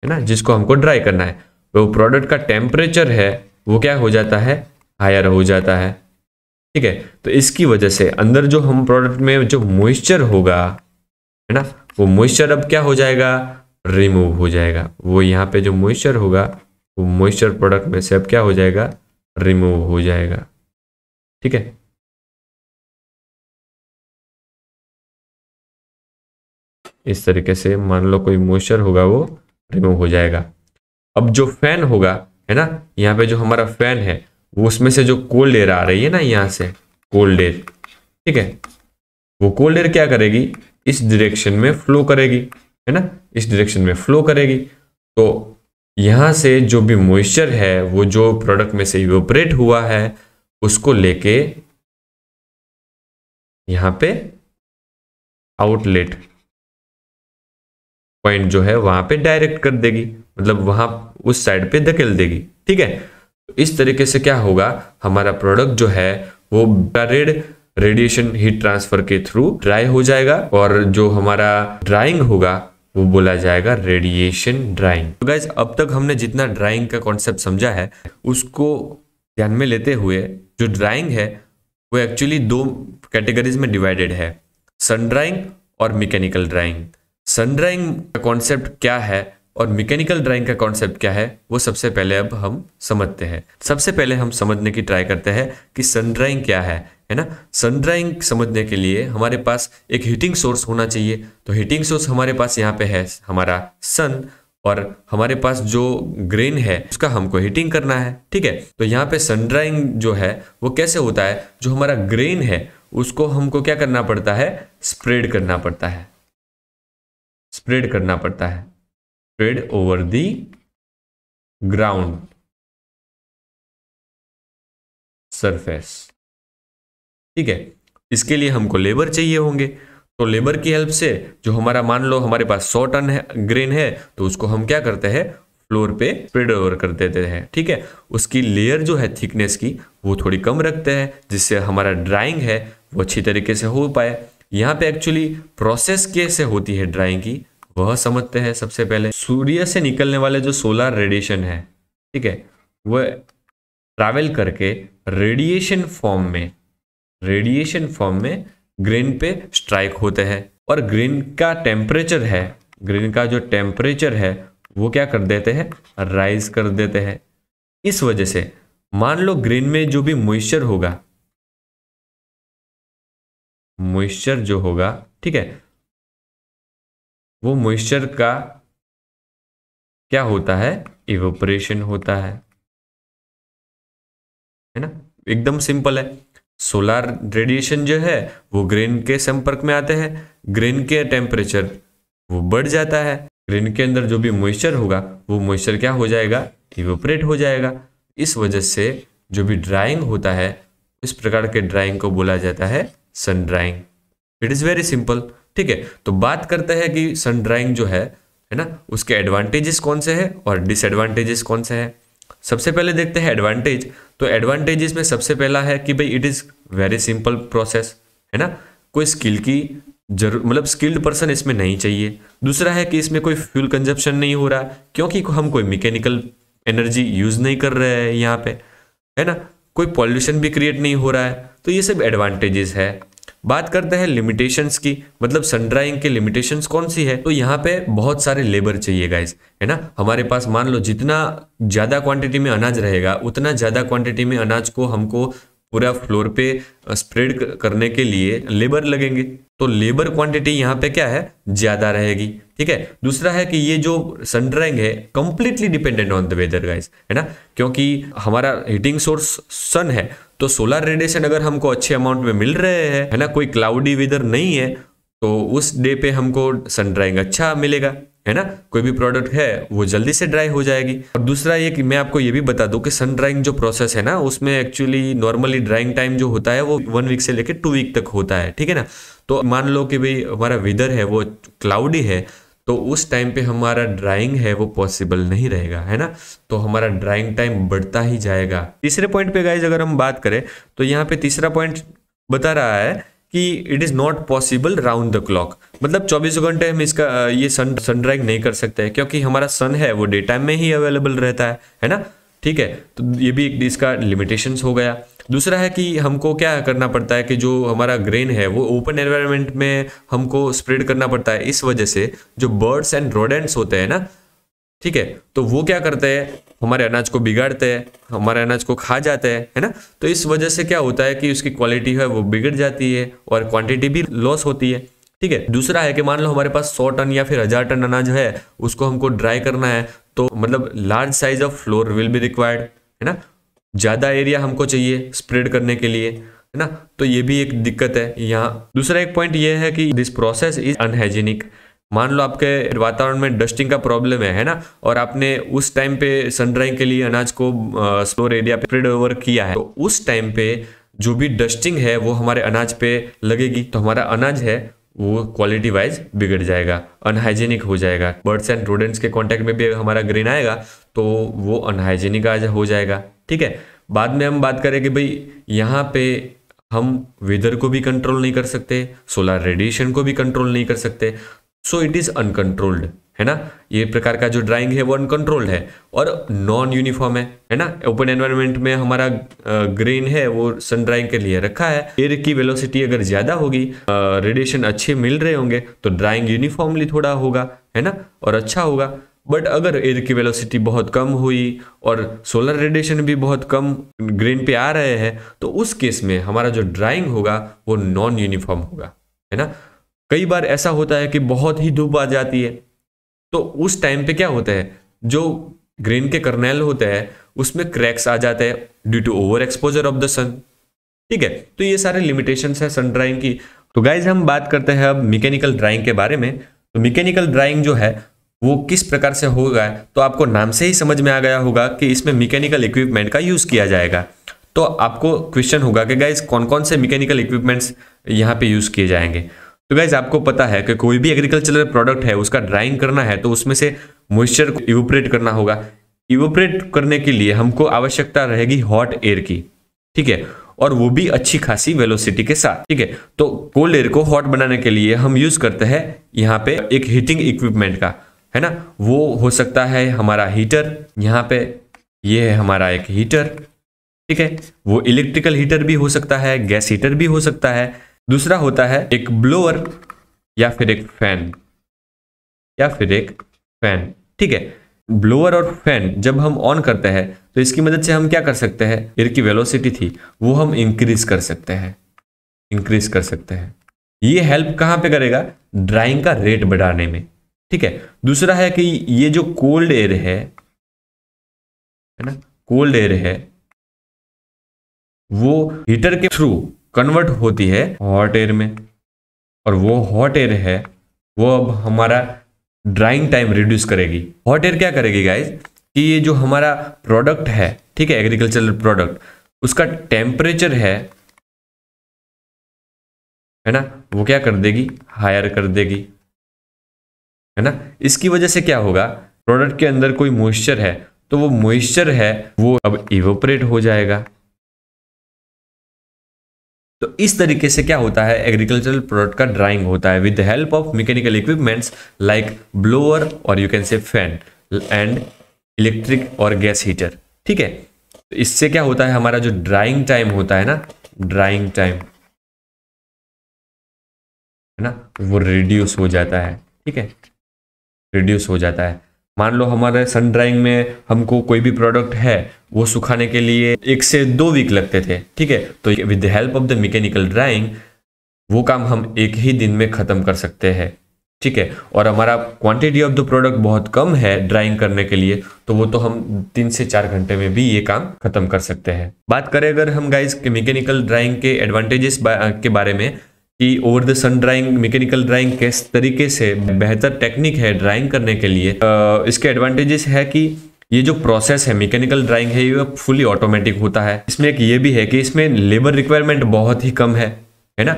ना, जिसको हमको ड्राई करना है, वो प्रोडक्ट का टेम्परेचर है वो क्या हो जाता है, हायर हो जाता है। ठीक है, तो इसकी वजह से अंदर जो हम प्रोडक्ट में जो मॉइस्चर होगा, है ना, वो मॉइस्चर अब क्या हो जाएगा, रिमूव हो जाएगा। वो यहाँ पे जो मॉइस्चर होगा वो मॉइस्चर प्रोडक्ट में से अब क्या हो जाएगा, रिमूव हो जाएगा। ठीक है, इस तरीके से मान लो कोई मॉइस्चर होगा वो रिमूव हो जाएगा। अब जो फैन होगा, है ना, यहाँ पे जो हमारा फैन है वो उसमें से जो कोल्ड एयर आ रही है ना, यहाँ से कोल्ड एयर, ठीक है, वो कोल्ड एयर क्या करेगी, इस डायरेक्शन में फ्लो करेगी, है ना, इस डायरेक्शन में फ्लो करेगी। तो यहाँ से जो भी मॉइस्चर है वो जो प्रोडक्ट में से इवेपोरेट हुआ है उसको लेके यहां पे आउटलेट पॉइंट जो है वहां पे डायरेक्ट कर देगी, मतलब वहां उस साइड पे धकेल देगी। ठीक है, तो इस तरीके से क्या होगा, हमारा प्रोडक्ट जो है वो इंफ्रारेड रेडिएशन हीट ट्रांसफर के थ्रू ड्राई हो जाएगा, और जो हमारा ड्राइंग होगा वो बोला जाएगा रेडिएशन ड्राइंग। तो गाइस, अब तक हमने जितना ड्राइंग का कॉन्सेप्ट समझा है उसको ध्यान में लेते हुए, जो ड्राइंग है वो एक्चुअली दो कैटेगरीज में डिवाइडेड है, सन ड्राइंग और मैकेनिकल ड्राइंग। सन ड्राइंग का कॉन्सेप्ट क्या है और मैकेनिकल ड्राइंग का कॉन्सेप्ट क्या है, वो सबसे पहले अब हम समझते हैं। सबसे पहले हम समझने की ट्राई करते हैं कि सन ड्राइंग क्या है ना। सन ड्राइंग समझने के लिए हमारे पास एक हीटिंग सोर्स होना चाहिए। तो हीटिंग सोर्स हमारे पास यहाँ पे है हमारा सन, और हमारे पास जो ग्रेन है उसका हमको हीटिंग करना है। ठीक है, तो यहाँ पे सन ड्राइंग जो है वो कैसे होता है, जो हमारा ग्रेन है उसको हमको क्या करना पड़ता है, स्प्रेड करना पड़ता है, स्प्रेड करना पड़ता है, spread over the ground surface. ठीक है, इसके लिए हमको लेबर चाहिए होंगे, तो लेबर की हेल्प से जो हमारा, मान लो हमारे पास 100 टन है ग्रेन है, तो उसको हम क्या करते हैं, फ्लोर पे स्प्रेड ओवर कर देते हैं। ठीक है, उसकी लेयर जो है थिकनेस की वो थोड़ी कम रखते हैं, जिससे हमारा ड्राइंग है वो अच्छी तरीके से हो पाए। यहाँ पे एक्चुअली प्रोसेस कैसे होती है ड्राइंग की वह समझते हैं। सबसे पहले सूर्य से निकलने वाले जो सोलर रेडिएशन है, ठीक है, वह ट्रैवल करके रेडिएशन फॉर्म में ग्रेन पे स्ट्राइक होते हैं, और ग्रेन का टेम्परेचर है, ग्रेन का जो टेम्परेचर है वो क्या कर देते हैं, राइज कर देते हैं। इस वजह से मान लो ग्रेन में जो भी मॉइस्चर होगा, मॉइस्चर जो होगा, ठीक है, वो मॉइस्चर का क्या होता है, इवेपोरेशन होता है ना। एकदम सिंपल है। सोलर रेडिएशन जो है वो ग्रेन के संपर्क में आते हैं, ग्रेन के टेम्परेचर वो बढ़ जाता है, ग्रेन के अंदर जो भी मॉइस्चर होगा वो मॉइस्चर क्या हो जाएगा, इवेपोरेट हो जाएगा। इस वजह से जो भी ड्राइंग होता है, इस प्रकार के ड्राइंग को बोला जाता है sun drying. It is very simple. ठीक है, तो बात करते हैं कि सन ड्राइंग जो है ना, उसके एडवांटेजेस कौन से हैं और डिसएडवांटेजेस कौन से हैं। सबसे पहले देखते हैं एडवांटेज। तो एडवांटेजेस में सबसे पहला है कि भाई it is very simple process, है ना, कोई स्किल की जरूर, मतलब स्किल्ड पर्सन इसमें नहीं चाहिए। दूसरा है कि इसमें कोई फ्यूल कंजप्शन नहीं हो रहा, क्योंकि हम कोई मैकेनिकल एनर्जी यूज नहीं कर रहे हैं यहाँ पे, है ना, कोई पॉल्यूशन भी क्रिएट नहीं हो रहा है। तो ये सब एडवांटेजेस है। बात करते हैं लिमिटेशंस की, मतलब सन ड्राइंग के लिमिटेशंस कौन सी है। तो यहाँ पे बहुत सारे लेबर चाहिए गाइस, है ना। हमारे पास मान लो जितना ज़्यादा क्वांटिटी में अनाज रहेगा, उतना ज़्यादा क्वांटिटी में अनाज को हमको पूरा फ्लोर पे स्प्रेड करने के लिए लेबर लगेंगे। तो लेबर क्वांटिटी यहाँ पे क्या है, ज़्यादा रहेगी। ठीक है, दूसरा है कि ये जो सन ड्राइंग है completely dependent on the weather guys, है ना, क्योंकि हमारा हीटिंग सोर्स सन है, तो सोलर रेडिएशन अगर हमको अच्छे अमाउंट में मिल रहे हैं, है ना, कोई क्लाउडी वेदर नहीं है, तो उस डे पे हमको सन ड्राइंग अच्छा मिलेगा, है ना। कोई भी प्रोडक्ट है वो जल्दी से ड्राई हो जाएगी। और दूसरा ये कि मैं आपको ये भी बता दूं कि सन ड्राइंग जो प्रोसेस है ना, उसमें एक्चुअली नॉर्मली ड्राइंग टाइम जो होता है वो 1 वीक से लेकर 2 वीक तक होता है। ठीक है ना, तो मान लो कि भाई हमारा वेदर है वो क्लाउडी है, तो उस टाइम पे हमारा ड्राइंग है वो पॉसिबल नहीं रहेगा, है ना, तो हमारा ड्राइंग टाइम बढ़ता ही जाएगा। तीसरे पॉइंट पे गाइज अगर हम बात करें, तो यहाँ पे तीसरा पॉइंट बता रहा है कि it is not possible round the clock, मतलब 24 घंटे हम इसका ये सन ड्राइंग नहीं कर सकते हैं, क्योंकि हमारा सन है वो डे टाइम में ही अवेलेबल रहता है ना। ठीक है, तो ये भी एक इसका लिमिटेशंस हो गया। दूसरा है कि हमको क्या करना पड़ता है कि जो हमारा ग्रेन है वो ओपन एनवायरनमेंट में हमको स्प्रेड करना पड़ता है। इस वजह से जो बर्ड्स एंड रोडेंट्स होते हैं ना, ठीक है, तो वो क्या करते हैं, हमारे अनाज को बिगाड़ते हैं, हमारे अनाज को खा जाते हैं, है ना। तो इस वजह से क्या होता है कि उसकी क्वालिटी है वो बिगड़ जाती है और क्वांटिटी भी लॉस होती है। ठीक है, दूसरा है कि मान लो हमारे पास 100 टन या फिर 1000 टन अनाज है, उसको हमको ड्राई करना है, तो मतलब large size of floor will be required, है ना, ज़्यादा एरिया हमको चाहिए स्प्रेड करने के लिए, है ना। तो ये भी एक दिक्कत है यहाँ। दूसरा एक पॉइंट ये है कि दिस प्रोसेस इज अनहाइजीनिक, मान लो आपके वातावरण में डस्टिंग का प्रॉब्लम है ना, और आपने उस टाइम पे सन ड्राइंग के लिए अनाज को स्टोर एरिया पे स्प्रेड ओवर किया है, तो उस टाइम पे जो भी डस्टिंग है वो हमारे अनाज पे लगेगी, तो हमारा अनाज है वो क्वालिटी वाइज बिगड़ जाएगा, अनहाइजेनिक हो जाएगा। बर्ड्स एंड रोडेंट्स के कांटेक्ट में भी हमारा ग्रेन आएगा तो वो अनहाइजेनिक हो जाएगा। ठीक है, बाद में हम बात करें कि भाई यहाँ पे हम वेदर को भी कंट्रोल नहीं कर सकते, सोलर रेडिएशन को भी कंट्रोल नहीं कर सकते, सो इट इज अनकंट्रोल्ड, है ना। ये प्रकार का जो ड्राइंग है वो अनकंट्रोल्ड है और नॉन यूनिफॉर्म है ना। ओपन एनवायरनमेंट में हमारा ग्रेन है वो सन ड्राइंग के लिए रखा है। एयर की वेलोसिटी अगर ज्यादा होगी, रेडिएशन अच्छे मिल रहे होंगे तो ड्राइंग यूनिफॉर्मली थोड़ा होगा, है ना, और अच्छा होगा। बट अगर एयर की वेलोसिटी बहुत कम हुई और सोलर रेडिएशन भी बहुत कम ग्रेन पे आ रहे हैं तो उस केस में हमारा जो ड्राइंग होगा वो नॉन यूनिफॉर्म होगा, है ना। कई बार ऐसा होता है कि बहुत ही धूप आ जाती है, तो उस टाइम पे क्या होता है, जो ग्रेन के कर्नेल होते हैं उसमें क्रैक्स आ जाते हैं due to over exposure of the sun. ठीक है, तो ये सारे लिमिटेशंस है सन ड्राइंग की। तो गाइज हम बात करते हैं अब मैकेनिकल ड्राइंग के बारे में। तो मैकेनिकल ड्राइंग जो है वो किस प्रकार से होगा, तो आपको नाम से ही समझ में आ गया होगा कि इसमें मैकेनिकल इक्विपमेंट का यूज किया जाएगा। तो आपको क्वेश्चन होगा कि गाइज कौन कौन से मैकेनिकल इक्विपमेंट्स यहाँ पे यूज किए जाएंगे। तो गाइज आपको पता है कि कोई भी एग्रीकल्चरल प्रोडक्ट है उसका ड्राइंग करना है तो उसमें से मॉइस्चर को इवोपरेट करना होगा। इवोपरेट करने के लिए हमको आवश्यकता रहेगी हॉट एयर की, ठीक है, और वो भी अच्छी खासी वेलोसिटी के साथ। ठीक है, तो कोल्ड एयर को हॉट बनाने के लिए हम यूज करते हैं यहाँ पे एक हीटिंग इक्विपमेंट का, है ना। वो हो सकता है हमारा हीटर, यहाँ पे ये है हमारा एक हीटर, ठीक है। वो इलेक्ट्रिकल हीटर भी हो सकता है, गैस हीटर भी हो सकता है। दूसरा होता है एक ब्लोअर या फिर एक फैन, ठीक है। ब्लोअर और फैन जब हम ऑन करते हैं तो इसकी मदद से हम क्या कर सकते हैं, एयर की वेलोसिटी थी वो हम इंक्रीज कर सकते हैं। ये हेल्प कहां पे करेगा, ड्राइंग का रेट बढ़ाने में। ठीक है, दूसरा है कि ये जो कोल्ड एयर है ना, कोल्ड एयर है वो हीटर के थ्रू कन्वर्ट होती है हॉट एयर में, और वो हॉट एयर है वो अब हमारा ड्राइंग टाइम रिड्यूस करेगी। हॉट एयर क्या करेगी गाइज, कि ये जो हमारा प्रोडक्ट है, ठीक है, एग्रीकल्चरल प्रोडक्ट, उसका टेम्परेचर है ना, वो क्या कर देगी, हायर कर देगी, है ना। इसकी वजह से क्या होगा, प्रोडक्ट के अंदर कोई मॉइस्चर है तो वो मॉइस्चर है वो अब इवोपरेट हो जाएगा। तो इस तरीके से क्या होता है, एग्रीकल्चरल प्रोडक्ट का ड्राइंग होता है with the help of mechanical equipments like blower और you can say fan and electric और गैस हीटर। ठीक है, तो इससे क्या होता है, हमारा जो ड्राइंग टाइम होता है ना, ड्राइंग टाइम है ना, वो रिड्यूस हो जाता है। ठीक है, रिड्यूस हो जाता है। मान लो हमारे सन ड्राइंग में हमको कोई भी प्रोडक्ट है वो सुखाने के लिए 1 से 2 वीक लगते थे, ठीक है, तो with the help of the mechanical drawing वो काम हम 1 ही दिन में खत्म कर सकते हैं। ठीक है, और हमारा क्वांटिटी ऑफ द प्रोडक्ट बहुत कम है ड्राइंग करने के लिए, तो वो तो हम 3 से 4 घंटे में भी ये काम खत्म कर सकते हैं। बात करें अगर हम गाइस के मैकेनिकल ड्राइंग के एडवांटेजेस के बारे में कि over the sun drying, mechanical drying किस तरीके से बेहतर टेक्निक है ड्राइंग करने के लिए, इसके एडवांटेजेस है कि ये जो प्रोसेस है मैकेनिकल ड्राइंग है ये फुली ऑटोमेटिक होता है। इसमें एक ये भी है कि इसमें लेबर रिक्वायरमेंट बहुत ही कम है ना।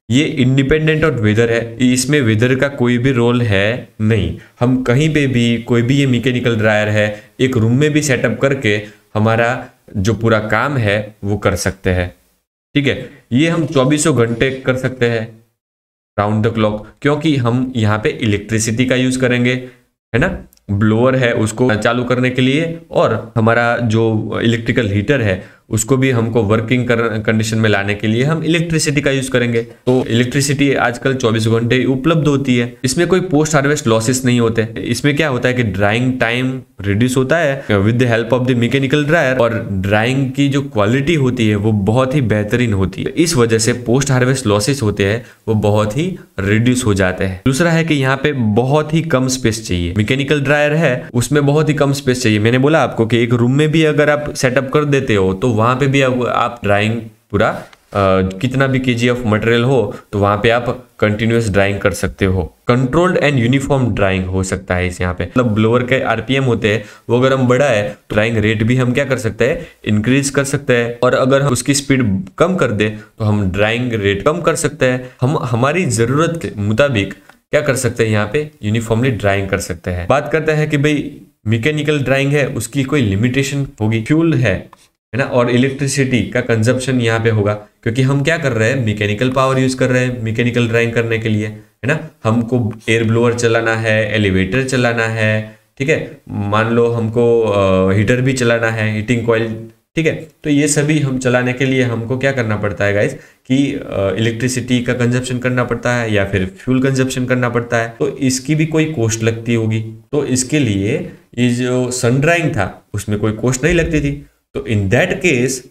ये इंडिपेंडेंट ऑफ वेदर है, इसमें वेदर का कोई भी रोल है नहीं। हम कहीं पे भी कोई भी ये मैकेनिकल ड्रायर है एक रूम में भी सेटअप करके हमारा जो पूरा काम है वो कर सकते हैं। ठीक है, ये हम 24 घंटे कर सकते हैं राउंड द क्लॉक, क्योंकि हम यहाँ पे इलेक्ट्रिसिटी का यूज करेंगे, है ना। ब्लोअर है उसको चालू करने के लिए, और हमारा जो इलेक्ट्रिकल हीटर है उसको भी हमको वर्किंग कंडीशन में लाने के लिए हम इलेक्ट्रिसिटी का यूज करेंगे। तो इलेक्ट्रिसिटी आजकल 24 घंटे उपलब्ध होती है। इसमें कोई पोस्ट हार्वेस्ट लॉसेस नहीं होते। इसमें क्या होता है कि ड्राइंग टाइम रिड्यूस होता है with the help of the mechanical dryer, और ड्राइंग की जो क्वालिटी होती है वो बहुत ही बेहतरीन होती है। इस वजह से पोस्ट हार्वेस्ट लॉसेस होते हैं वो बहुत ही रिड्यूस हो जाते हैं। दूसरा है कि यहाँ पे बहुत ही कम स्पेस चाहिए। मैकेनिकल ड्रायर है उसमें बहुत ही कम स्पेस चाहिए। मैंने बोला आपको कि एक रूम में भी अगर आप सेटअप कर देते हो तो वहां पे भी आप ड्राइंग पूरा कितना भी केजी ऑफ मटेरियल हो तो वहां पे आप कंटिन्यूअस ड्राइंग कर सकते हो। कंट्रोल्ड एंड यूनिफॉर्म ड्राइंग हो सकता है इस यहाँ पे, मतलब ब्लोअर के आरपीएम होते हैं वो अगर हम बढ़ा है तो ड्राइंग रेट भी हम क्या कर सकते हैं, इंक्रीज कर सकते हैं, और अगर हम उसकी स्पीड कम कर दे तो हम ड्राइंग रेट कम कर सकते हैं। हम हमारी जरूरत के मुताबिक क्या कर सकते हैं, यहाँ पे यूनिफॉर्मली ड्राइंग कर सकते हैं। बात करते हैं कि भाई मैकेनिकल ड्राइंग है उसकी कोई लिमिटेशन होगी, फ्यूल है ना, और इलेक्ट्रिसिटी का कंजप्शन यहाँ पे होगा, क्योंकि हम क्या कर रहे हैं, मैकेनिकल पावर यूज कर रहे हैं मैकेनिकल ड्राइंग करने के लिए, है ना। हमको एयर ब्लोअर चलाना है, एलिवेटर चलाना है, ठीक है, मान लो हमको हीटर भी चलाना है, हीटिंग कॉइल, ठीक है। तो ये सभी हम चलाने के लिए हमको क्या करना पड़ता है गाइस कि इलेक्ट्रिसिटी का कंजप्शन करना पड़ता है या फिर फ्यूल कंजप्शन करना पड़ता है, तो इसकी भी कोई कॉस्ट लगती होगी। तो इसके लिए ये जो सन ड्राइंग था उसमें कोई कॉस्ट नहीं लगती थी। तो इन दैट केस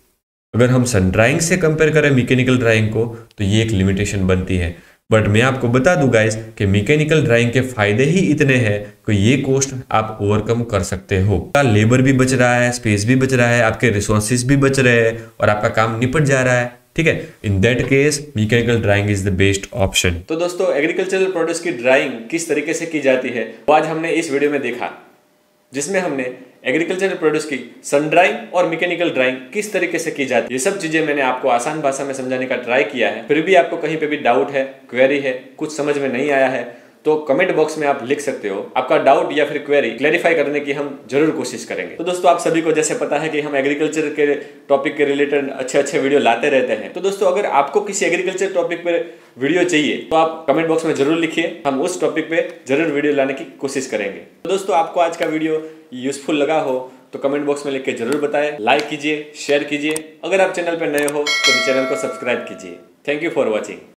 अगर हम सन ड्राइंग से कंपेयर करें मैकेनिकल ड्राइंग को तो ये एक लिमिटेशन बनती है। बट मैं आपको बता दूं गाइस कि मैकेनिकल ड्राइंग के फायदे ही इतने हैं कि ये कॉस्ट आप ओवरकम कर सकते हो। आपका लेबर भी बच रहा है, स्पेस भी बच रहा है, आपके रिसोर्सेज भी बच रहे हैं और आपका काम निपट जा रहा है, ठीक है। In that case mechanical drawing is the best option. तो दोस्तों एग्रीकल्चरल प्रोड्यूस की ड्राइंग किस तरीके से की जाती है वो आज हमने इस वीडियो में देखा, जिसमें हमने एग्रीकल्चरल प्रोड्यूस की सन ड्राइंग और मैकेनिकल ड्राइंग किस तरीके से की जाती है, ये सब चीजें मैंने आपको आसान भाषा में समझाने का ट्राई किया है। फिर भी आपको कहीं पे भी डाउट है, क्वेरी है, कुछ समझ में नहीं आया है तो कमेंट बॉक्स में आप लिख सकते हो। आपका डाउट या फिर क्वेरी क्लैरिफाई करने की हम जरूर कोशिश करेंगे। तो दोस्तों आप सभी को जैसे पता है कि हम एग्रीकल्चर के टॉपिक के रिलेटेड अच्छे वीडियो लाते रहते हैं। तो दोस्तों अगर आपको किसी एग्रीकल्चर टॉपिक पर वीडियो चाहिए तो आप कमेंट बॉक्स में जरूर लिखिए, हम उस टॉपिक पे जरूर वीडियो लाने की कोशिश करेंगे। तो दोस्तों आपको आज का वीडियो यूजफुल लगा हो तो कमेंट बॉक्स में लिख के जरूर बताएं, लाइक कीजिए, शेयर कीजिए। अगर आप चैनल पर नए हो तो चैनल को सब्सक्राइब कीजिए। Thank you for watching.